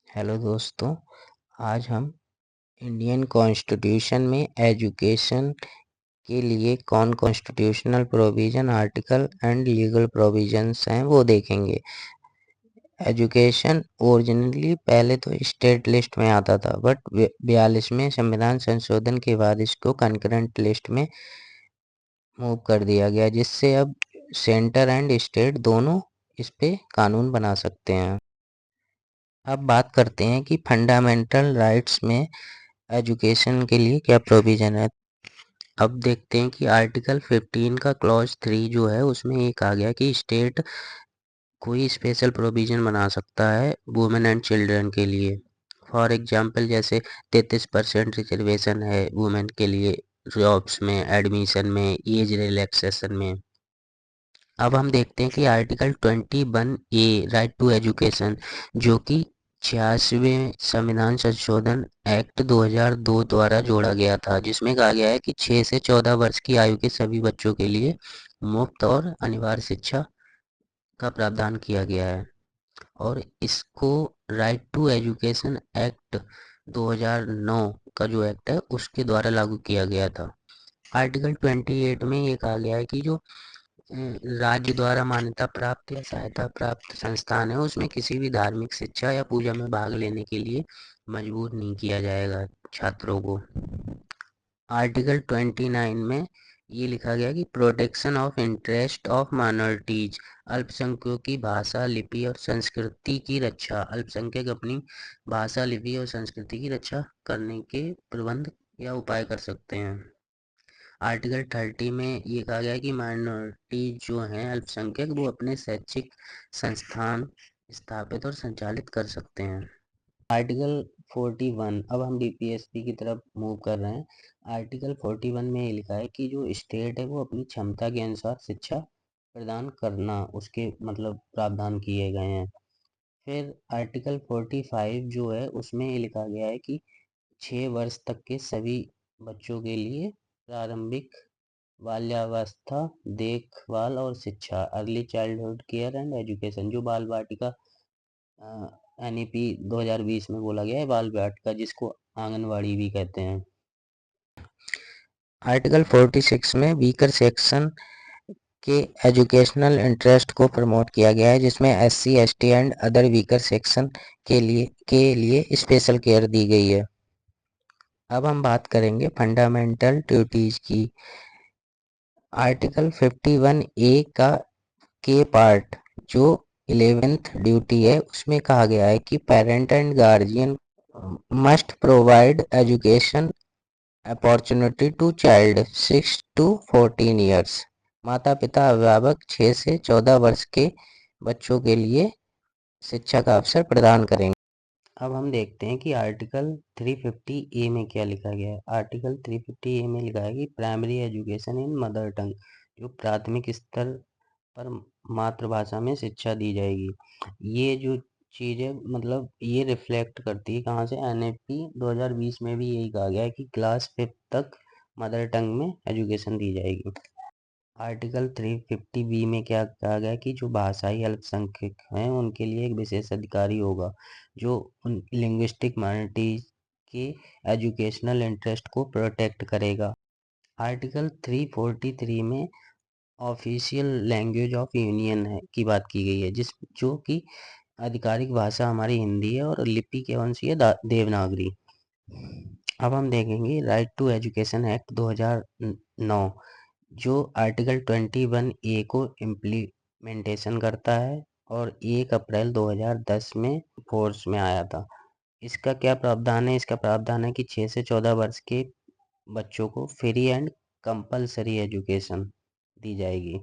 Hello दोस्तों, आज हम इंडियन कॉन्स्टिट्यूशन में एजुकेशन के लिए कौन constitutional provision, article and legal provisions हैं वो देखेंगे। एजुकेशन ओरिजिनली पहले तो स्टेट लिस्ट में आता था, बट 42वें संविधान संशोधन के बाद इसको कंकरेंट लिस्ट में मूव कर दिया गया, जिससे अब सेंटर एंड स्टेट दोनों इस पे कानून बना सकते हैं। अब बात करते हैं कि फंडामेंटल राइट्स में एजुकेशन के लिए क्या प्रोविज़न है। अब देखते हैं कि आर्टिकल 15 का क्लॉज 3 जो है उसमें ये कहा गया कि स्टेट कोई स्पेशल प्रोविज़न बना सकता है वुमेन एंड चिल्ड्रन के लिए। फॉर एग्जांपल जैसे 33% रिजर्वेशन है वुमेन के लिए जॉब्स में, एडमिशन में, एज रिलैक्सेशन में। अब हम देखते हैं कि article 21A right to education, जो कि 86वें संविधान संशोधन एक्ट 2002 द्वारा जोड़ा गया था, जिसमें कहा गया है कि 6 से 14 वर्ष की आयु के सभी बच्चों के लिए मुफ्त और अनिवार्य शिक्षा का प्रावधान किया गया है। और इसको राइट टू एजुकेशन एक्ट 2009 का जो एक्ट है उसके द्वारा लागू किया गया था। आर्टिकल 28 में ये कहा गया है कि जो राज्य द्वारा मान्यता प्राप्त या सहायता प्राप्त संस्थान है उसमें किसी भी धार्मिक शिक्षा या पूजा में भाग लेने के लिए मजबूर नहीं किया जाएगा छात्रों को। आर्टिकल 29 में ये लिखा गया कि protection of interest of minorities, अल्पसंख्यकों की भाषा, लिपि और संस्कृति की रक्षा। अल्पसंख्यक अपनी भाषा, लिपि और संस्कृति की रक्षा करने के प्रबंध या उपाय कर सकते हैं। आर्टिकल 30 में ये कहा गया है कि माइनॉरिटी जो हैं अल्पसंख्यक, वो अपने शैक्षिक संस्थान स्थापित और संचालित कर सकते हैं। आर्टिकल 41, अब हम डीपीएसपी की तरफ मूव कर रहे हैं। आर्टिकल 41 में ये लिखा है कि जो स्टेट है वो अपनी क्षमता के अनुसार शिक्षा प्रदान करना, उसके मतलब प्रावधान किए गए हैं। फिर आर्टिकल 45 जो है उसमें ये लिखा गया है कि 6 वर्ष तक के सभी बच्चों के लिए प्रारंभिक बाल्यावस्था देखभाल और शिक्षा, early childhood care and education, जो बाल वाटिका एनईपी 2020 में बोला गया है, बाल वाटिका जिसको आंगनवाड़ी भी कहते हैं। आर्टिकल 46 में वीकर सेक्शन के एजुकेशनल इंटरेस्ट को प्रमोट किया गया है, जिसमें SC, ST and other weaker section के लिए स्पेशल केयर दी गई है। अब हम बात करेंगे फंडामेंटल ड्यूटीज की। आर्टिकल 51A के पार्ट जो 11th ड्यूटी है उसमें कहा गया है कि parent and guardian must provide education opportunity to child 6 to 14 years. माता पिता अभिभावक 6 से 14 वर्ष के बच्चों के लिए शिक्षा का अवसर प्रदान करेंगे। अब हम देखते हैं कि आर्टिकल 350A में क्या लिखा गया है। आर्टिकल 350A में लिखा है कि primary education in mother tongue, जो प्राथमिक स्तर पर मातृभाषा में शिक्षा दी जाएगी। ये जो चीज़ है मतलब ये रिफ्लेक्ट करती है कहाँ से, एनईपी 2020 में भी यही कहा गया है कि क्लास 5 तक मदर टंग में एजुकेशन दी जाएगी। आर्टिकल 350B में क्या कहा गया कि जो भाषाई अल्पसंख्यक हैं उनके लिए एक विशेष अधिकारी होगा जो उन लिंग्विस्टिक माइनॉरिटीज के एजुकेशनल इंटरेस्ट को प्रोटेक्ट करेगा। आर्टिकल 343 में ऑफिशियल लैंग्वेज ऑफ यूनियन है की बात की गई है, जो कि आधिकारिक भाषा हमारी हिंदी है और लिपि कौन सी है, देवनागरी। अब हम देखेंगे राइट टू एजुकेशन एक्ट 2009, जो आर्टिकल 21A को इम्प्लीमेंटेशन करता है और 1 अप्रैल 2010 में फोर्स में आया था। इसका क्या प्रावधान है? इसका प्रावधान है कि 6 से 14 वर्ष के बच्चों को फ्री एंड कंपलसरी एजुकेशन दी जाएगी।